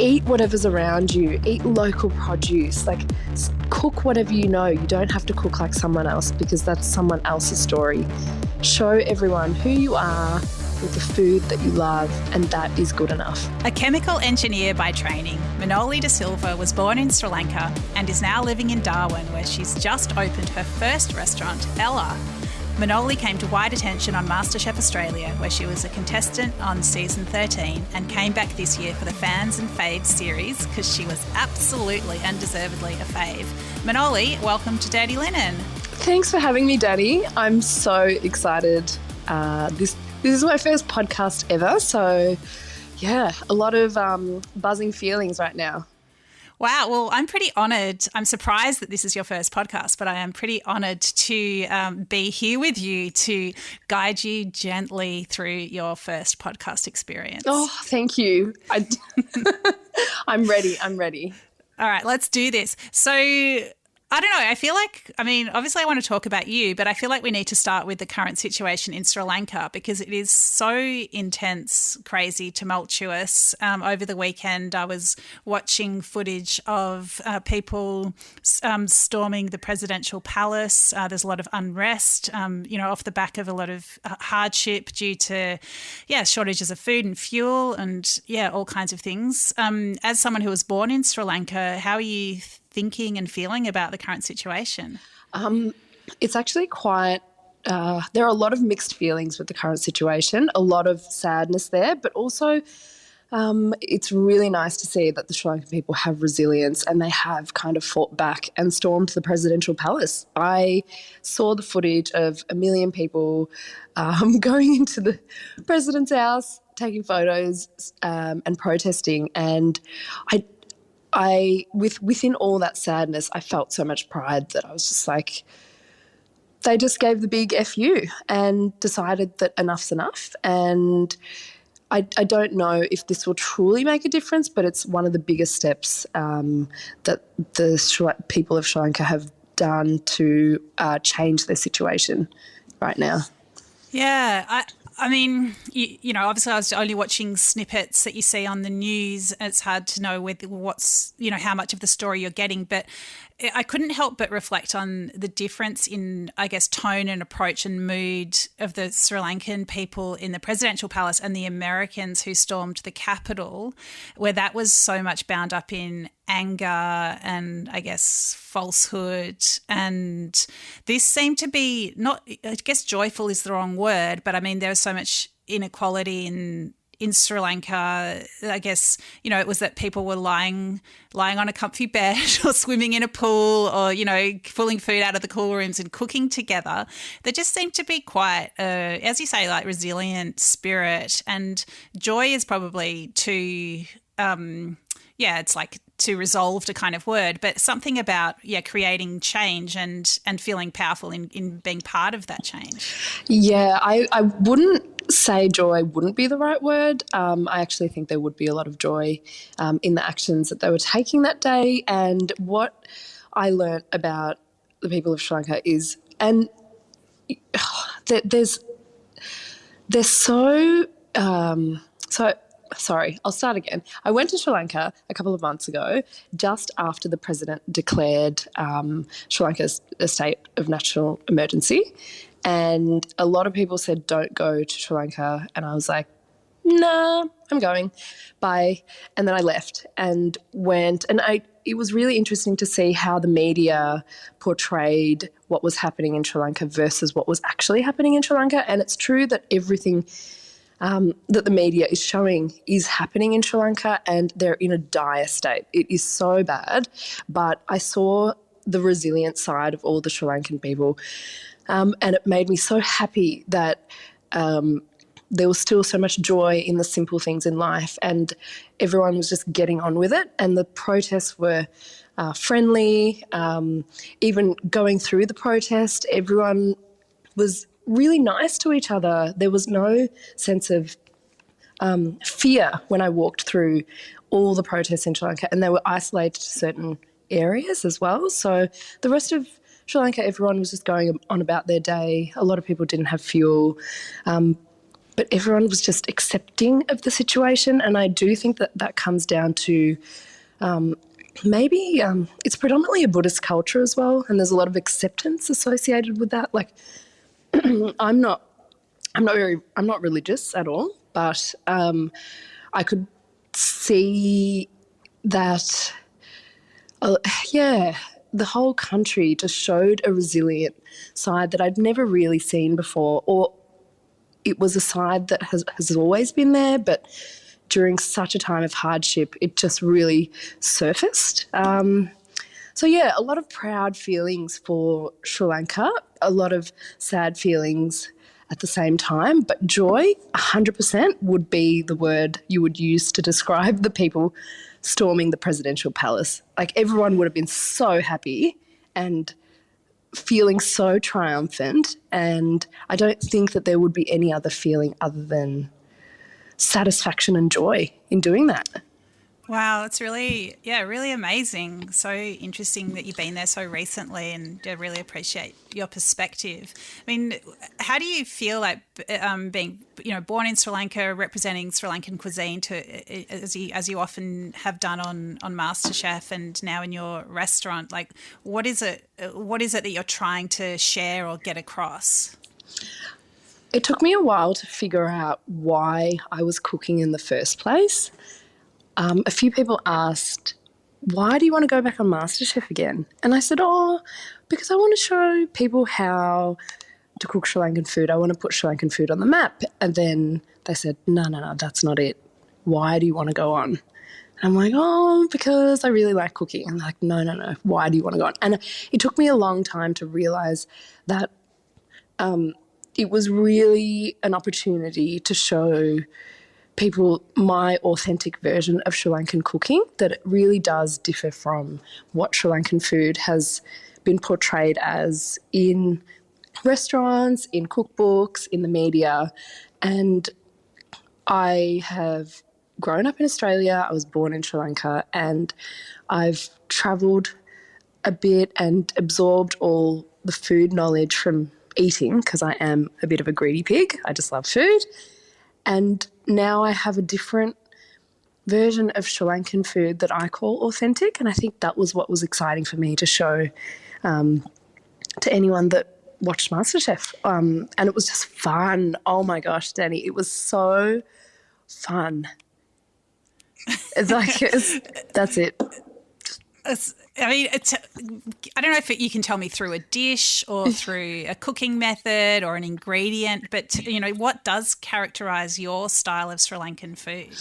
eat whatever's around you, eat local produce, like cook whatever you know. You don't have to cook like someone else because that's someone else's story. Show everyone who you are with the food that you love, and that is good enough. A chemical engineer by training, Minoli de Silva was born in Sri Lanka and is now living in Darwin, where she's just opened her first restaurant, Ella. Minoli came to wide attention on MasterChef Australia, where she was a contestant on season 13 and came back this year for the Fans and Faves series because she was absolutely and deservedly a fave. Minoli, welcome to Dirty Linen. Thanks for having me, Dani. I'm so excited. This is my first podcast ever, so yeah, a lot of buzzing feelings right now. Wow. Well, I'm pretty honoured. I'm surprised that this is your first podcast, but I am pretty honoured to be here with you to guide you gently through your first podcast experience. Oh, thank you. I'm ready. All right, let's do this. So I don't know. I feel like, obviously I want to talk about you, but I feel like we need to start with the current situation in Sri Lanka because it is so intense, crazy, tumultuous. Over the weekend, I was watching footage of people storming the presidential palace. There's a lot of unrest, off the back of a lot of hardship due to, shortages of food and fuel and, all kinds of things. As someone who was born in Sri Lanka, how are you thinking and feeling about the current situation? It's actually quite, there are a lot of mixed feelings with the current situation, a lot of sadness there, but also it's really nice to see that the Sri Lankan people have resilience and they have kind of fought back and stormed the presidential palace. I saw the footage of 1 million people going into the president's house, taking photos and protesting, and within all that sadness, I felt so much pride that I was just like, they just gave the big FU and decided that enough's enough. And I don't know if this will truly make a difference, but it's one of the biggest steps that the people of Sri Lanka have done to change their situation right now. Yeah, obviously I was only watching snippets that you see on the news. It's hard to know how much of the story you're getting, but I couldn't help but reflect on the difference in, I guess, tone and approach and mood of the Sri Lankan people in the presidential palace and the Americans who stormed the Capitol, where that was so much bound up in anger and, I guess, falsehood. And this seemed to be not, I guess joyful is the wrong word, but there was so much inequality in Sri Lanka. I guess, it was that people were lying on a comfy bed or swimming in a pool or, pulling food out of the cool rooms and cooking together. There just seemed to be quite, as you say, like resilient spirit, and joy is probably too, it's like too resolved a kind of word, but something about, creating change and feeling powerful in being part of that change. Yeah, I wouldn't say joy wouldn't be the right word. I actually think there would be a lot of joy in the actions that they were taking that day. And what I learnt about the people of Sri Lanka is, and there's so sorry, I'll start again. I went to Sri Lanka a couple of months ago, just after the president declared Sri Lanka's a state of national emergency. And a lot of people said, don't go to Sri Lanka. And I was like, nah, I'm going. Bye. And then I left and went. And it was really interesting to see how the media portrayed what was happening in Sri Lanka versus what was actually happening in Sri Lanka. And it's true that everything that the media is showing is happening in Sri Lanka, and they're in a dire state. It is so bad. But I saw the resilient side of all the Sri Lankan people. And it made me so happy that there was still so much joy in the simple things in life, and everyone was just getting on with it. And the protests were friendly. Even going through the protest, everyone was really nice to each other. There was no sense of fear when I walked through all the protests in Sri Lanka, and they were isolated to certain areas as well. So the rest of Sri Lanka, everyone was just going on about their day. A lot of people didn't have fuel. but everyone was just accepting of the situation. And I do think that that comes down to maybe it's predominantly a Buddhist culture as well, and there's a lot of acceptance associated with that. Like, I'm not religious at all, but I could see that, the whole country just showed a resilient side that I'd never really seen before, or it was a side that has always been there, but during such a time of hardship, it just really surfaced. So, yeah, a lot of proud feelings for Sri Lanka, a lot of sad feelings at the same time, but joy, 100% would be the word you would use to describe the people storming the presidential palace. Like, everyone would have been so happy and feeling so triumphant, and I don't think that there would be any other feeling other than satisfaction and joy in doing that. Wow, it's really, really amazing. So interesting that you've been there so recently, and I really appreciate your perspective. I mean, how do you feel like being, born in Sri Lanka, representing Sri Lankan cuisine as you often have done on MasterChef and now in your restaurant? Like, what is it that you're trying to share or get across? It took me a while to figure out why I was cooking in the first place. A few people asked, why do you want to go back on MasterChef again? And I said, because I want to show people how to cook Sri Lankan food. I want to put Sri Lankan food on the map. And then they said, no, that's not it. Why do you want to go on? And I'm like, because I really like cooking. And they're like, no. Why do you want to go on? And it took me a long time to realise that it was really an opportunity to show people my authentic version of Sri Lankan cooking, that it really does differ from what Sri Lankan food has been portrayed as in restaurants, in cookbooks, in the media. And I have grown up in Australia. I was born in Sri Lanka, and I've travelled a bit and absorbed all the food knowledge from eating, because I am a bit of a greedy pig. I just love food. And now I have a different version of Sri Lankan food that I call authentic, and I think that was what was exciting for me to show to anyone that watched MasterChef. And it was just fun. Oh my gosh, Dani, it was so fun. That's it. I don't know if you can tell me through a dish or through a cooking method or an ingredient, but, what does characterise your style of Sri Lankan food?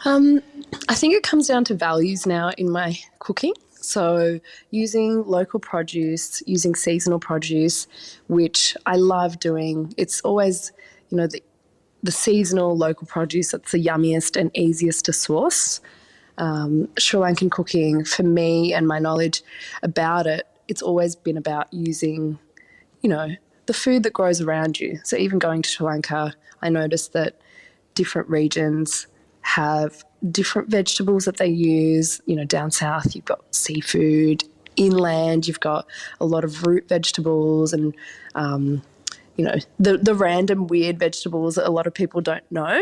I think it comes down to values now in my cooking. So using local produce, using seasonal produce, which I love doing. It's always, the seasonal local produce that's the yummiest and easiest to source. Sri Lankan cooking, for me and my knowledge about it, it's always been about using, the food that grows around you. So even going to Sri Lanka, I noticed that different regions have different vegetables that they use. Down south you've got seafood, inland you've got a lot of root vegetables and, the random weird vegetables that a lot of people don't know.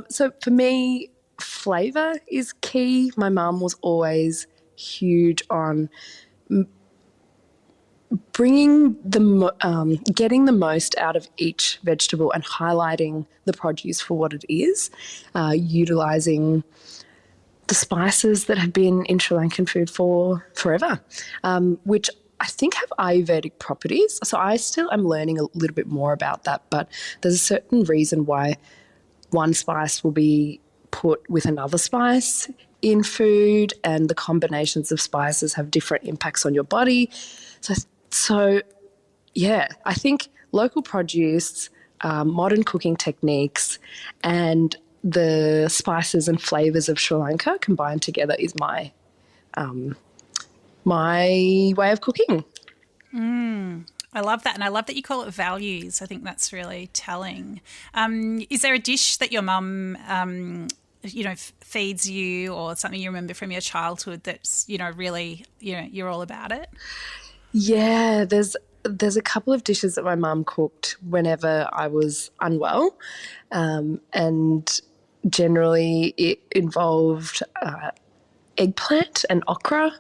So for me, flavour is key. My mum was always huge on getting the most out of each vegetable and highlighting the produce for what it is, utilising the spices that have been in Sri Lankan food for forever, which I think have Ayurvedic properties. So I still am learning a little bit more about that, but there's a certain reason why one spice will be put with another spice in food, and the combinations of spices have different impacts on your body. So yeah, I think local produce, modern cooking techniques, and the spices and flavours of Sri Lanka combined together is my way of cooking. I love that, and I love that you call it values. I think that's really telling. Is there a dish that your mum feeds you, or something you remember from your childhood that's, really, you're all about it? Yeah, there's there's a couple of dishes that my mum cooked whenever I was unwell, and generally it involved eggplant and okra,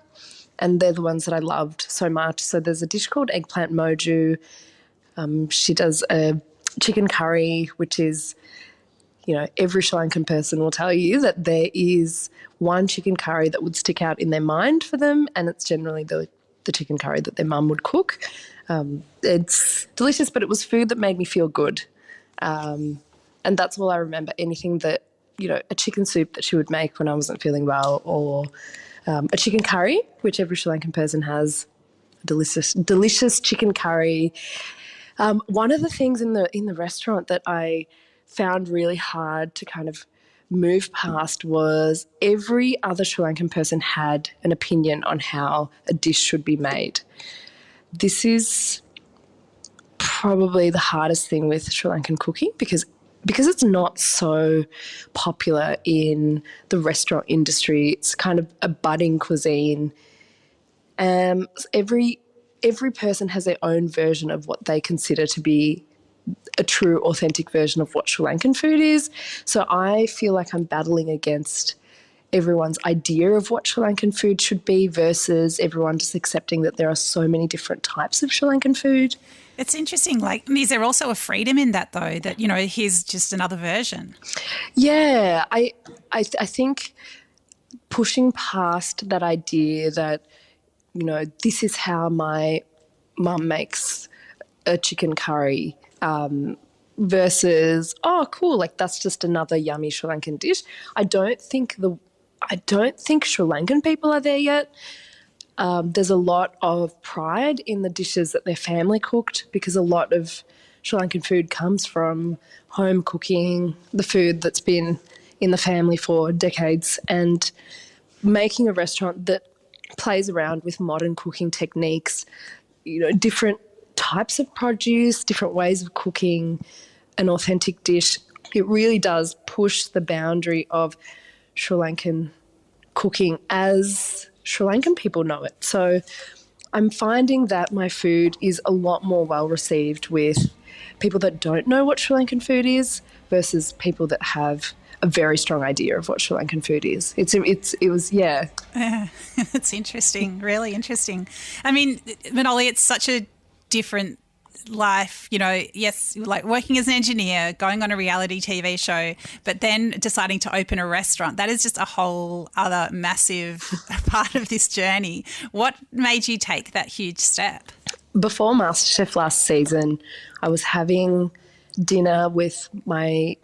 and they're the ones that I loved so much. So there's a dish called eggplant moju. She does a chicken curry, which is, every Sri Lankan person will tell you that there is one chicken curry that would stick out in their mind for them, and it's generally the chicken curry that their mum would cook. It's delicious, but it was food that made me feel good. And that's all I remember. Anything that, a chicken soup that she would make when I wasn't feeling well, or a chicken curry, which every Sri Lankan person has, delicious chicken curry. One of the things in the restaurant that I found really hard to kind of move past was every other Sri Lankan person had an opinion on how a dish should be made. This is probably the hardest thing with Sri Lankan cooking because it's not so popular in the restaurant industry. It's kind of a budding cuisine. Every person has their own version of what they consider to be a true, authentic version of what Sri Lankan food is. So I feel like I'm battling against everyone's idea of what Sri Lankan food should be versus everyone just accepting that there are so many different types of Sri Lankan food. It's interesting. Like, is there also a freedom in that, though, that, here's just another version? Yeah, I think pushing past that idea that, this is how my mum makes a chicken curry, versus, oh, cool, like that's just another yummy Sri Lankan dish. I don't think Sri Lankan people are there yet. There's a lot of pride in the dishes that their family cooked because a lot of Sri Lankan food comes from home cooking, the food that's been in the family for decades, and making a restaurant that plays around with modern cooking techniques, different types of produce, different ways of cooking an authentic dish. It really does push the boundary of Sri Lankan cooking as Sri Lankan people know it. So I'm finding that my food is a lot more well received with people that don't know what Sri Lankan food is versus people that have a very strong idea of what Sri Lankan food is. It was. It's interesting, really interesting. I mean, Minoli, it's such a different life, yes, like working as an engineer, going on a reality TV show, but then deciding to open a restaurant. That is just a whole other massive part of this journey. What made you take that huge step? Before MasterChef last season, I was having dinner with my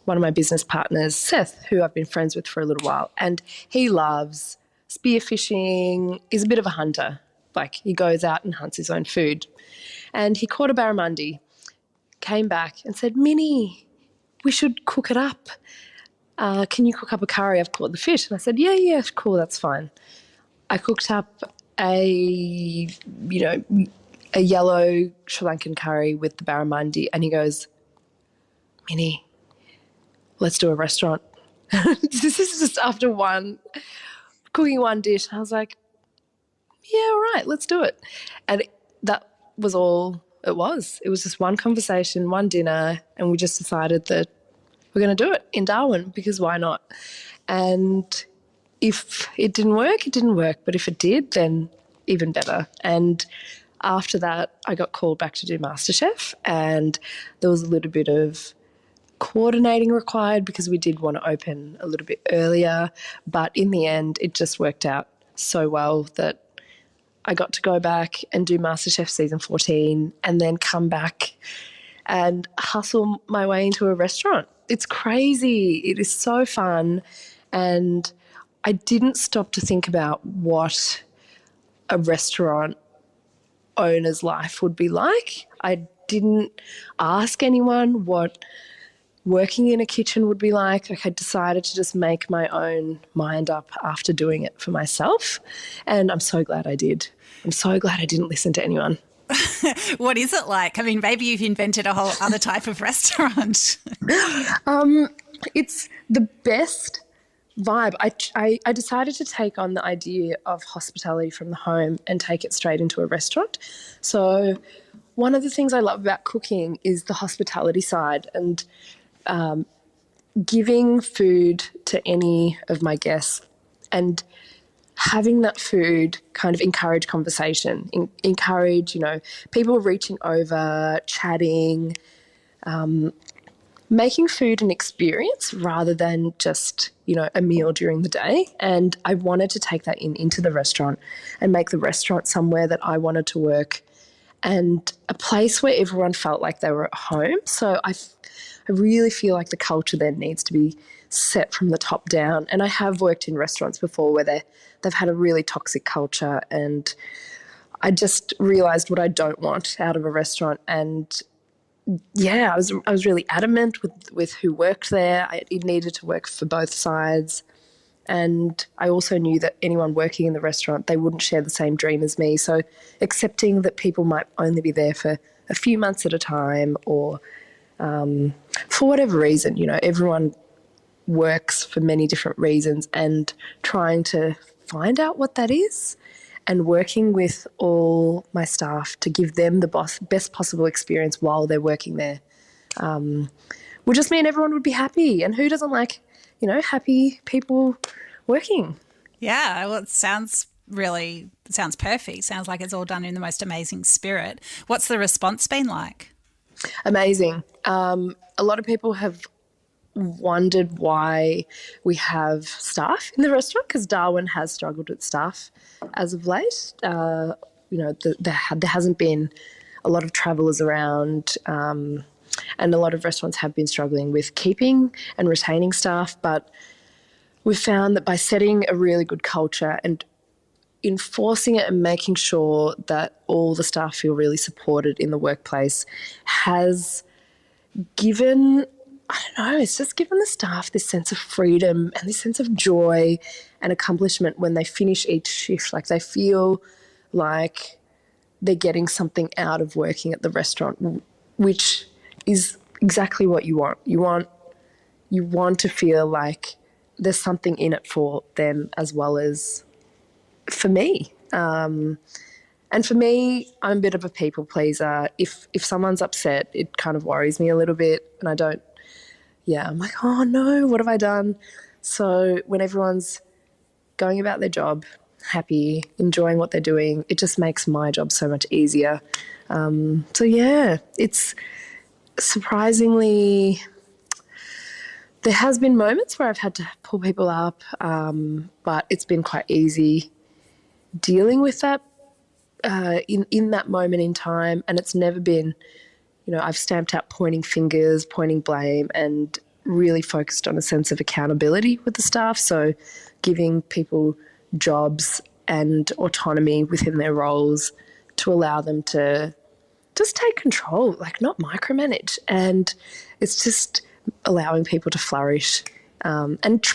one of my business partners, Seth, who I've been friends with for a little while, and he loves spearfishing, is a bit of a hunter. Like, he goes out and hunts his own food. And he caught a barramundi, came back and said, Minnie, we should cook it up. Can you cook up a curry? I've caught the fish. And I said, yeah, cool, that's fine. I cooked up a yellow Sri Lankan curry with the barramundi, and he goes, Minnie, let's do a restaurant. This is just after cooking one dish. And I was like, yeah, all right, let's do it. And that was all it was. It was just one conversation, one dinner, and we just decided that we're going to do it in Darwin because why not? And if it didn't work, it didn't work. But if it did, then even better. And after that, I got called back to do MasterChef, and there was a little bit of coordinating required because we did want to open a little bit earlier. But in the end, it just worked out so well that I got to go back and do MasterChef season 14 and then come back and hustle my way into a restaurant. It's crazy. It is so fun. And I didn't stop to think about what a restaurant owner's life would be like. I didn't ask anyone what working in a kitchen would be like. Like, I decided to just make my own mind up after doing it for myself. And I'm so glad I did. I'm so glad I didn't listen to anyone. What is it like? I mean, maybe you've invented a whole other type of restaurant. It's the best vibe. I decided to take on the idea of hospitality from the home and take it straight into a restaurant. So one of the things I love about cooking is the hospitality side, and giving food to any of my guests and having that food kind of encourage conversation, encourage, people reaching over, chatting, making food an experience rather than just, a meal during the day. And I wanted to take that into the restaurant and make the restaurant somewhere that I wanted to work and a place where everyone felt like they were at home. So I really feel like the culture there needs to be set from the top down. And I have worked in restaurants before where they've had a really toxic culture, and I just realised what I don't want out of a restaurant. And yeah, I was really adamant with who worked there. It needed to work for both sides. And I also knew that anyone working in the restaurant, they wouldn't share the same dream as me. So accepting that people might only be there for a few months at a time, or for whatever reason, everyone works for many different reasons, and trying to find out what that is and working with all my staff to give them the best possible experience while they're working there would just mean everyone would be happy. And who doesn't like, happy people working? Yeah, well, it sounds perfect. Sounds like it's all done in the most amazing spirit. What's the response been like? Amazing. A lot of people have wondered why we have staff in the restaurant, because Darwin has struggled with staff as of late. There hasn't been a lot of travellers around, and a lot of restaurants have been struggling with keeping and retaining staff. But we've found that by setting a really good culture and enforcing it and making sure that all the staff feel really supported in the workplace has given, I don't know, it's just given the staff this sense of freedom and this sense of joy and accomplishment when they finish each shift. Like, they feel like they're getting something out of working at the restaurant, which is exactly what you want. You want to feel like there's something in it for them as well as for me. And for me, I'm a bit of a people pleaser. If someone's upset, it kind of worries me a little bit, and I'm like, oh no, what have I done? So when everyone's going about their job, happy, enjoying what they're doing, it just makes my job so much easier. It's surprisingly, there has been moments where I've had to pull people up, but it's been quite easy dealing with that in that moment in time. And it's never been, I've stamped out pointing fingers, pointing blame, and really focused on a sense of accountability with the staff. So giving people jobs and autonomy within their roles to allow them to just take control, like not micromanage. And it's just allowing people to flourish and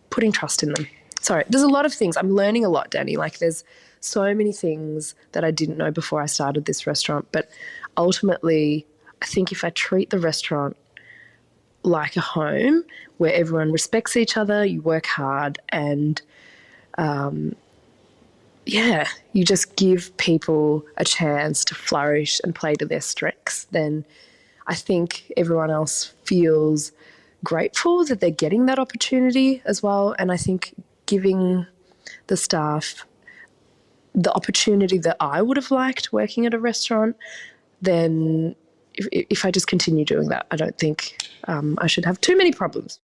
putting trust in them. Sorry, there's a lot of things. I'm learning a lot, Dani. Like, there's so many things that I didn't know before I started this restaurant. But ultimately, I think if I treat the restaurant like a home where everyone respects each other, you work hard, and you just give people a chance to flourish and play to their strengths, then I think everyone else feels grateful that they're getting that opportunity as well. And I think giving the staff the opportunity that I would have liked working at a restaurant, then if I just continue doing that, I don't think I should have too many problems.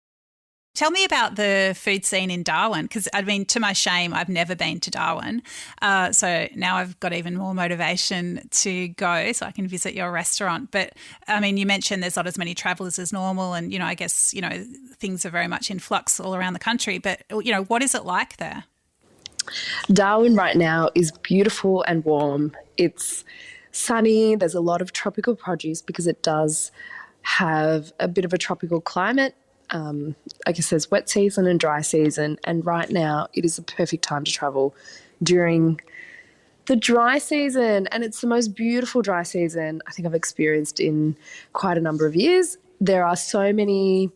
Tell me about the food scene in Darwin, because, I mean, to my shame, I've never been to Darwin. So now I've got even more motivation to go so I can visit your restaurant. But, I mean, you mentioned there's not as many travellers as normal, and, I guess, things are very much in flux all around the country. But, what is it like there? Darwin right now is beautiful and warm. It's sunny. There's a lot of tropical produce because it does have a bit of a tropical climate. I guess there's wet season and dry season, and right now it is the perfect time to travel during the dry season, and it's the most beautiful dry season I think I've experienced in quite a number of years. There are so many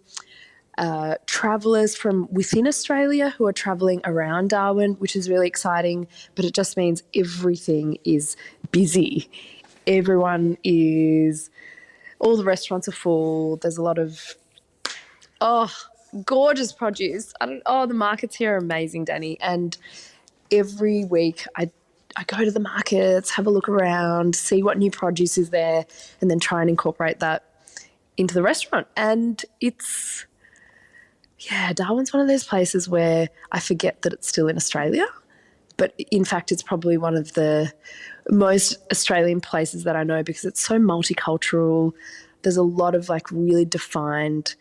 travellers from within Australia who are travelling around Darwin, which is really exciting, but it just means everything is busy. All the restaurants are full. There's a lot of, gorgeous produce. The markets here are amazing, Dani. And every week I go to the markets, have a look around, see what new produce is there, and then try and incorporate that into the restaurant. And Darwin's one of those places where I forget that it's still in Australia. But in fact, it's probably one of the most Australian places that I know because it's so multicultural. There's a lot of like really defined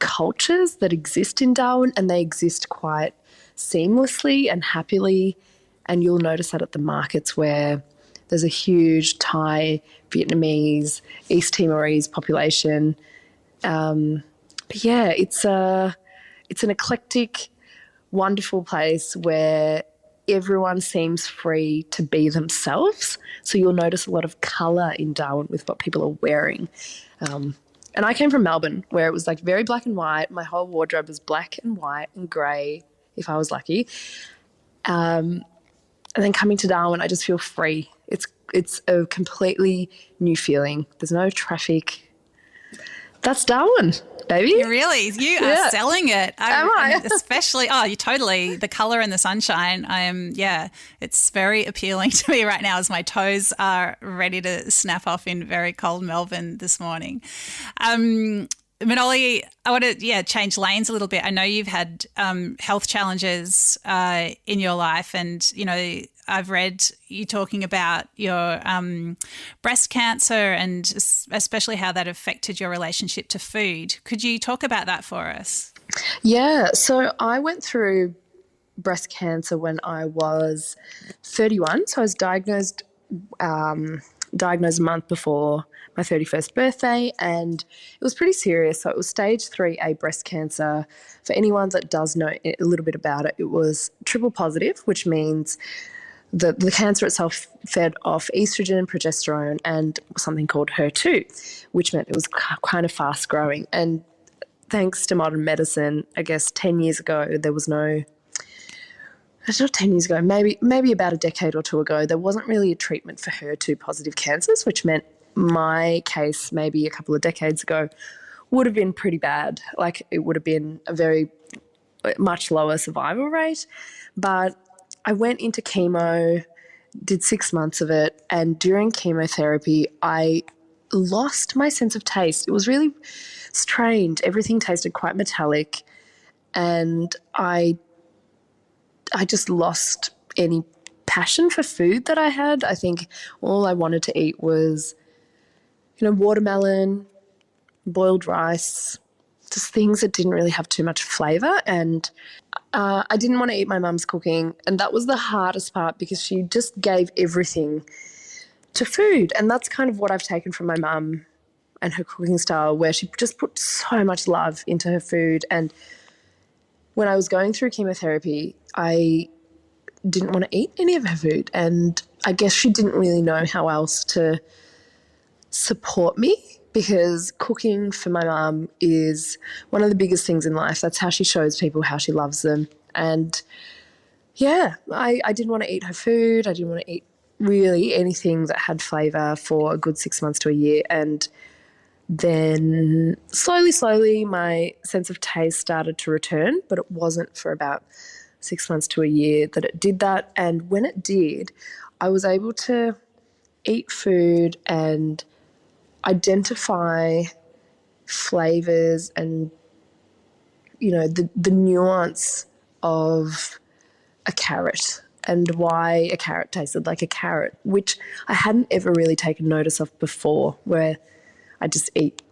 cultures that exist in Darwin, and they exist quite seamlessly and happily. And you'll notice that at the markets where there's a huge Thai, Vietnamese, East Timorese population. But yeah, it's an eclectic, wonderful place where everyone seems free to be themselves. So you'll notice a lot of colour in Darwin with what people are wearing. And I came from Melbourne, where it was like very black and white. My whole wardrobe was black and white and grey, if I was lucky. And then coming to Darwin, I just feel free. It's a completely new feeling. There's no traffic. That's Darwin, baby. You are selling it. Am I? Especially, you totally. The colour and the sunshine. It's very appealing to me right now as my toes are ready to snap off in very cold Melbourne this morning. Minoli, I want to change lanes a little bit. I know you've had health challenges in your life, and I've read you talking about your breast cancer and especially how that affected your relationship to food. Could you talk about that for us? Yeah, so I went through breast cancer when I was 31. So I was diagnosed a month before my 31st birthday, and it was pretty serious. So it was stage 3A breast cancer. For anyone that does know a little bit about it, it was triple positive, which means the cancer itself fed off estrogen, progesterone, and something called HER2, which meant it was kind of fast growing. And thanks to modern medicine, I guess 10 years ago, there was no... Not 10 years ago, maybe about a decade or two ago, there wasn't really a treatment for HER2 positive cancers, which meant my case maybe a couple of decades ago would have been pretty bad. Like it would have been a very much lower survival rate. But I went into chemo, did 6 months of it, and during chemotherapy I lost my sense of taste. It was really strange. Everything tasted quite metallic, and I just lost any passion for food that I had. I think all I wanted to eat was, watermelon, boiled rice, just things that didn't really have too much flavour. And I didn't want to eat my mum's cooking, and that was the hardest part because she just gave everything to food. And that's kind of what I've taken from my mum and her cooking style, where she just put so much love into her food. And when I was going through chemotherapy, I didn't want to eat any of her food, and I guess she didn't really know how else to support me, because cooking for my mum is one of the biggest things in life. That's how she shows people how she loves them. And I didn't want to eat her food. I didn't want to eat really anything that had flavour for a good 6 months to a year. And then slowly my sense of taste started to return, but it wasn't for about 6 months to a year that it did that. And when it did, I was able to eat food and identify flavours and, the nuance of a carrot and why a carrot tasted like a carrot, which I hadn't ever really taken notice of before, where I just eat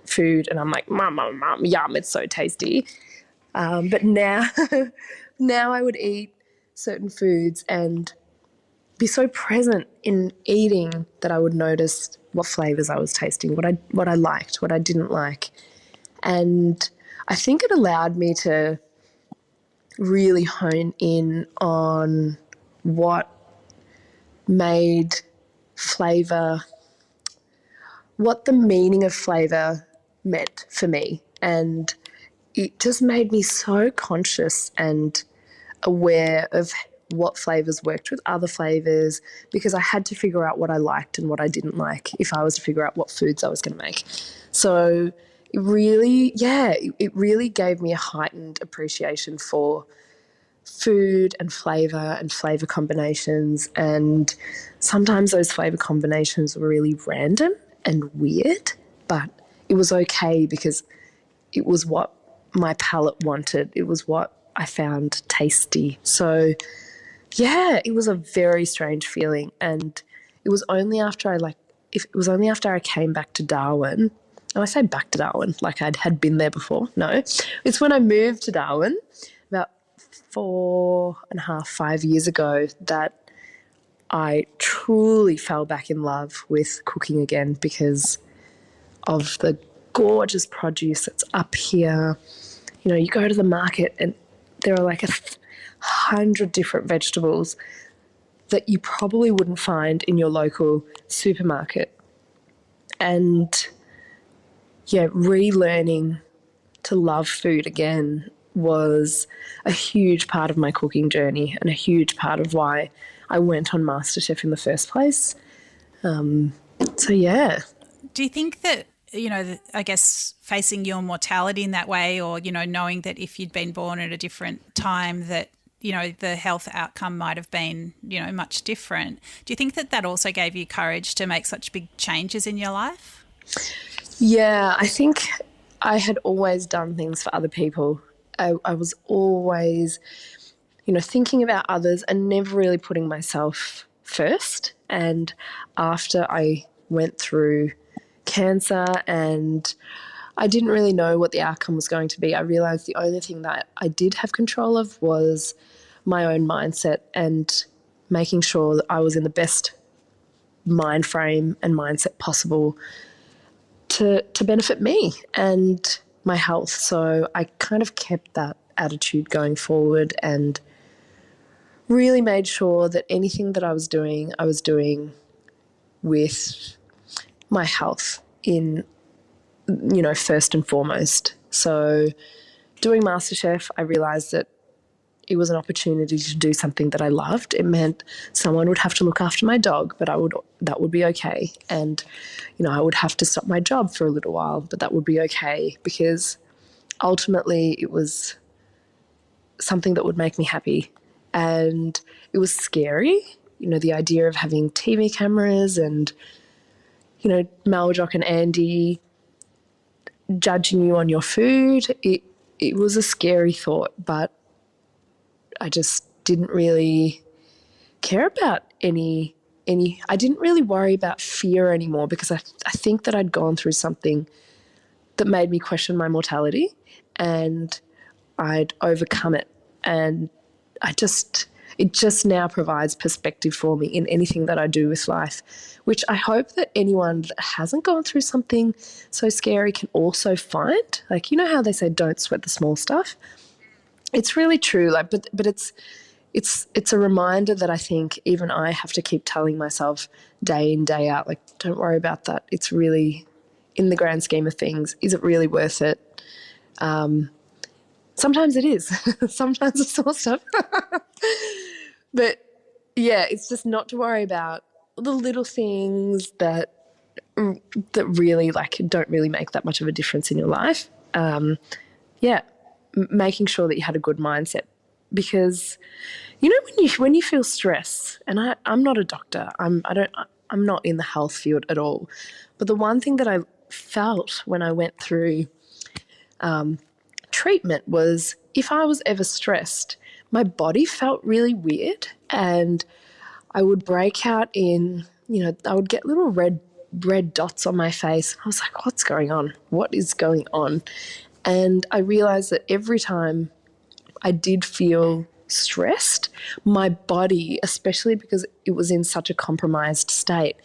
food and I'm like, mum, yum, it's so tasty. But now, now I would eat certain foods and be so present in eating that I would notice what flavours I was tasting, what I liked, what I didn't like. And I think it allowed me to really hone in on what made flavour, what the meaning of flavour meant for me. And it just made me so conscious and aware of what flavours worked with other flavours, because I had to figure out what I liked and what I didn't like if I was to figure out what foods I was going to make. So it really, it really gave me a heightened appreciation for food and flavour combinations. And sometimes those flavour combinations were really random and weird, but it was okay because it was what my palate wanted. It was what I found tasty. So yeah, it was a very strange feeling. And it was only after I came back to Darwin, and I say back to Darwin like had been there before. No, it's when I moved to Darwin about 4.5, 5 years ago that I truly fell back in love with cooking again, because of the gorgeous produce that's up here. You know, you go to the market and there are like 100 different vegetables that you probably wouldn't find in your local supermarket. And yeah, relearning to love food again was a huge part of my cooking journey and a huge part of why I went on MasterChef in the first place. So yeah. Do you think that, I guess facing your mortality in that way, or, knowing that if you'd been born at a different time that, the health outcome might have been, much different. Do you think that that also gave you courage to make such big changes in your life? Yeah, I think I had always done things for other people. I was always, thinking about others and never really putting myself first. And after I went through cancer and I didn't really know what the outcome was going to be, I realised the only thing that I did have control of was my own mindset and making sure that I was in the best mind frame and mindset possible to benefit me and my health. So I kind of kept that attitude going forward and really made sure that anything that I was doing with my health in, first and foremost. So doing MasterChef, I realised that it was an opportunity to do something that I loved. It meant someone would have to look after my dog, but that would be okay. And, I would have to stop my job for a little while, but that would be okay, because ultimately it was something that would make me happy. And it was scary, the idea of having TV cameras and, Mel, Jock and Andy judging you on your food. It was a scary thought, but I just didn't really care about any I didn't really worry about fear anymore, because I think that I'd gone through something that made me question my mortality and I'd overcome it. And it just now provides perspective for me in anything that I do with life, which I hope that anyone that hasn't gone through something so scary can also find. Like, how they say don't sweat the small stuff? It's really true. Like, but it's a reminder that I think even I have to keep telling myself day in, day out, like, don't worry about that. It's really, in the grand scheme of things, is it really worth it? Sometimes it is. Sometimes it's small stuff. But yeah, it's just not to worry about the little things that really don't really make that much of a difference in your life. Making sure that you had a good mindset, because when you feel stress, and I'm not a doctor, I'm not in the health field at all, but the one thing that I felt when I went through treatment was, if I was ever stressed, my body felt really weird, and I would break out in, I would get little red dots on my face. I was like, what's going on? What is going on? And I realised that every time I did feel stressed, my body, especially because it was in such a compromised state,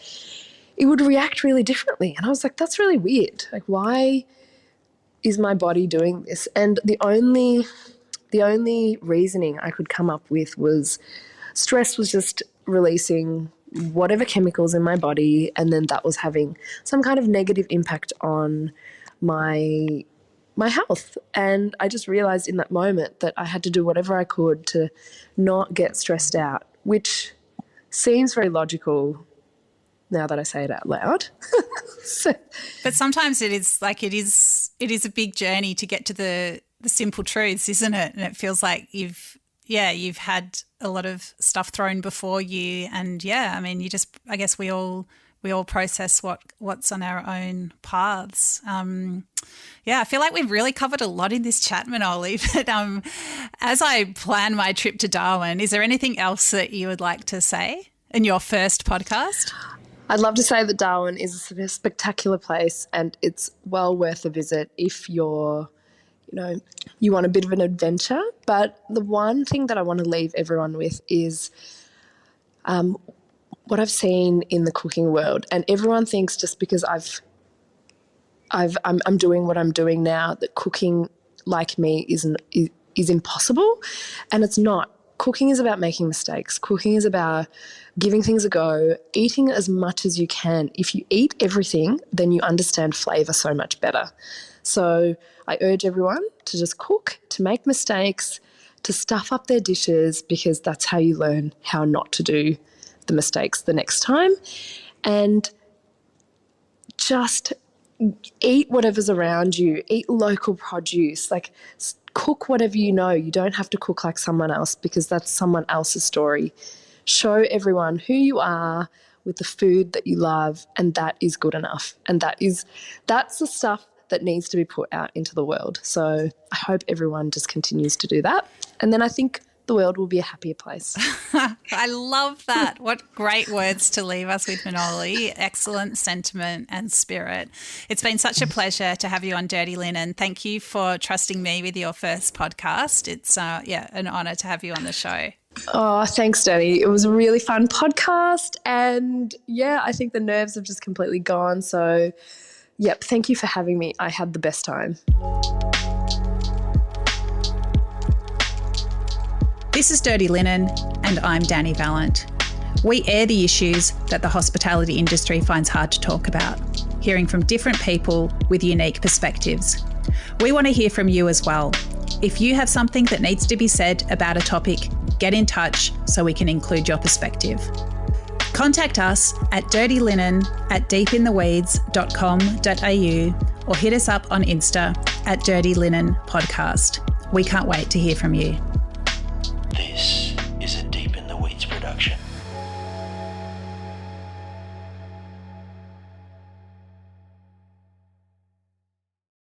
it would react really differently. And I was like, that's really weird. Like, why is my body doing this? And the only reasoning I could come up with was stress was just releasing whatever chemicals in my body, and then that was having some kind of negative impact on my my health. And I just realised in that moment that I had to do whatever I could to not get stressed out, which seems very logical now that I say it out loud. But sometimes it is a big journey to get to the simple truths, isn't it? And it feels like you've had a lot of stuff thrown before you, and I guess we all process what's on our own paths. I feel like we've really covered a lot in this chat, Minoli. But as I plan my trip to Darwin, is there anything else that you would like to say in your first podcast? I'd love to say that Darwin is a spectacular place, and it's well worth a visit if you want a bit of an adventure. But the one thing that I want to leave everyone with is what I've seen in the cooking world. And everyone thinks just because I'm doing what I'm doing now that cooking like me is impossible, and it's not. Cooking is about making mistakes. Cooking is about giving things a go, eating as much as you can. If you eat everything, then you understand flavour so much better. So I urge everyone to just cook, to make mistakes, to stuff up their dishes, because that's how you learn how not to do the mistakes the next time. And just eat whatever's around you. Eat local produce. Cook whatever you know. You don't have to cook like someone else, because that's someone else's story. Show everyone who you are with the food that you love, and that is good enough. And that's the stuff that needs to be put out into the world. So I hope everyone just continues to do that. And then I think the world will be a happier place. I love that. What great words to leave us with, Minoli. Excellent sentiment and spirit. It's been such a pleasure to have you on Dirty Linen. Thank you for trusting me with your first podcast. It's an honour to have you on the show. Oh, thanks, Dani. It was a really fun podcast, and I think the nerves have just completely gone. So, thank you for having me. I had the best time. This is Dirty Linen, and I'm Dani Valent. We air the issues that the hospitality industry finds hard to talk about, hearing from different people with unique perspectives. We want to hear from you as well. If you have something that needs to be said about a topic, get in touch so we can include your perspective. Contact us at dirtylinenat deepintheweeds.com.au or hit us up on Insta at Dirty Linen Podcast. We can't wait to hear from you.